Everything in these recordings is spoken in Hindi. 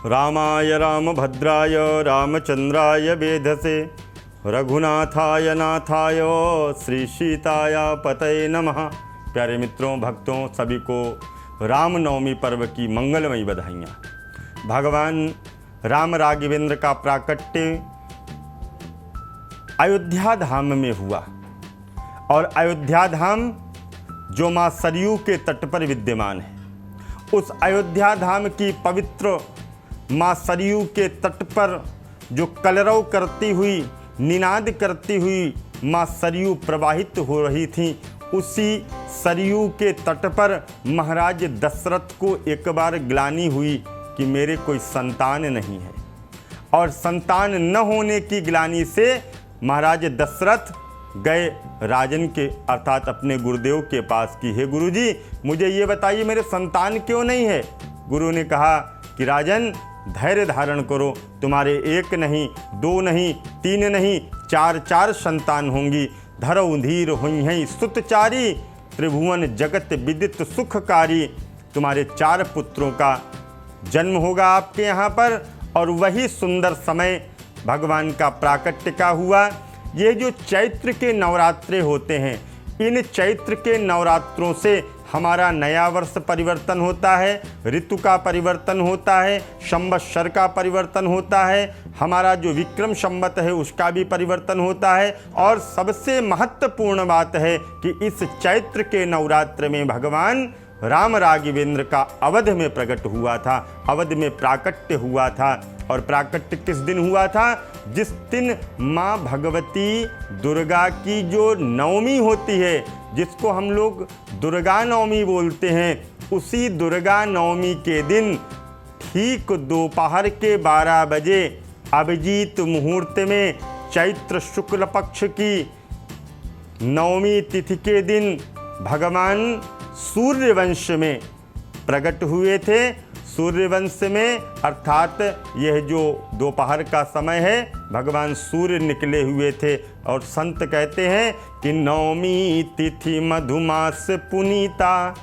रामाय रामभद्राय रामचंद्राय वेधसे रघुनाथाय नाथाय श्री सीताय पतये नमः। प्यारे मित्रों, भक्तों, सभी को रामनवमी पर्व की मंगलमयी बधाइयाँ। भगवान राम राघवेंद्र का प्राकट्य अयोध्या धाम में हुआ और अयोध्या धाम जो माँ सरयू के तट पर विद्यमान है, उस अयोध्या धाम की पवित्र माँ सरयू के तट पर जो कलरव करती हुई, निनाद करती हुई माँ सरयू प्रवाहित हो रही थी, उसी सरयू के तट पर महाराज दशरथ को एक बार ग्लानि हुई कि मेरे कोई संतान नहीं है। और संतान न होने की ग्लानि से महाराज दशरथ गए राजन के अर्थात अपने गुरुदेव के पास कि हे गुरुजी, मुझे ये बताइए मेरे संतान क्यों नहीं है। गुरु ने कहा कि राजन, धैर्य धारण करो, तुम्हारे एक नहीं, दो नहीं, तीन नहीं, चार संतान होंगी। धरऊ धीर हुई सुतचारी, त्रिभुवन जगत विदित सुखकारी। तुम्हारे 4 पुत्रों का जन्म होगा आपके यहाँ पर। और वही सुंदर समय भगवान का प्राकट्य का हुआ। ये जो चैत्र के नवरात्रे होते हैं, इन चैत्र के नवरात्रों से हमारा नया वर्ष परिवर्तन होता है, ऋतु का परिवर्तन होता है, संवत्सर का परिवर्तन होता है, हमारा जो विक्रम संवत है उसका भी परिवर्तन होता है। और सबसे महत्वपूर्ण बात है कि इस चैत्र के नवरात्र में भगवान राम राघवेंद्र का अवध में प्रकट हुआ था, अवध में प्राकट्य हुआ था। और प्राकट्य किस दिन हुआ था? जिस दिन माँ भगवती दुर्गा की जो नवमी होती है, जिसको हम लोग दुर्गा नवमी बोलते हैं, उसी दुर्गा नवमी के दिन ठीक दोपहर के 12 बजे अभिजीत मुहूर्त में चैत्र शुक्ल पक्ष की नवमी तिथि के दिन भगवान सूर्यवंश में प्रकट हुए थे। सूर्यवंश में अर्थात यह जो दोपहर का समय है, भगवान सूर्य निकले हुए थे। और संत कहते हैं कि नवमी तिथि मधुमास पुनीता,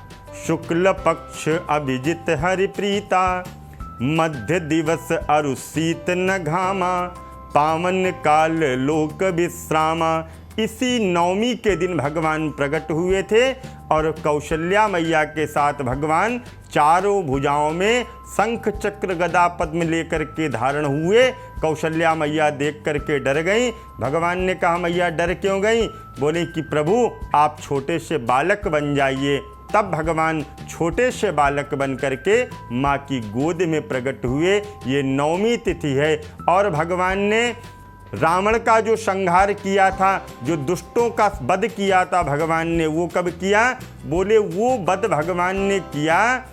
शुक्ल पक्ष अभिजित हरिप्रीता, मध्य दिवस अरु शीत न घामा, पावन काल लोक विश्रामा। इसी नवमी के दिन भगवान प्रकट हुए थे और कौशल्या मैया के साथ भगवान चारों भुजाओं में शंख चक्र गदा पद्म लेकर के धारण हुए। कौशल्या मैया देख करके डर गईं। भगवान ने कहा, मैया डर क्यों गईं? बोले कि प्रभु आप छोटे से बालक बन जाइए। तब भगवान छोटे से बालक बन करके माँ की गोद में प्रकट हुए। ये नवमी तिथि है। और भगवान ने रावण का जो संहार किया था, जो दुष्टों का वध किया था भगवान ने, वो कब किया? बोले वो वध भगवान ने किया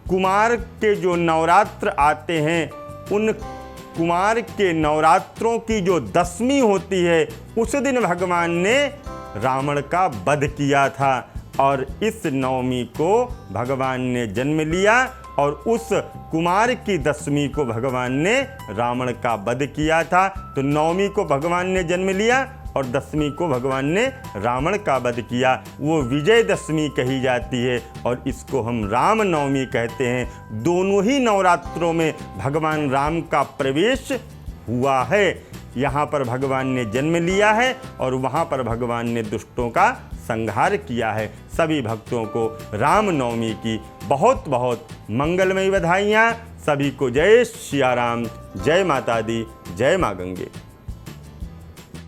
कुमार के जो नवरात्र आते हैं, उन कुमार के नवरात्रों की जो 10वीं होती है, उस दिन भगवान ने रावण का वध किया था। और इस नवमी को भगवान ने जन्म लिया और उस कुमार की 10वीं को भगवान ने रावण का वध किया था। तो नवमी को भगवान ने जन्म लिया और 10वीं को भगवान ने रावण का वध किया। वो विजयदशमी कही जाती है और इसको हम राम नवमी कहते हैं। दोनों ही नवरात्रों में भगवान राम का प्रवेश हुआ है। यहाँ पर भगवान ने जन्म लिया है और वहाँ पर भगवान ने दुष्टों का संहार किया है। सभी भक्तों को राम नवमी की बहुत बहुत मंगलमयी बधाइयाँ। सभी को जय सिया राम, जय माता दी, जय माँ गंगे।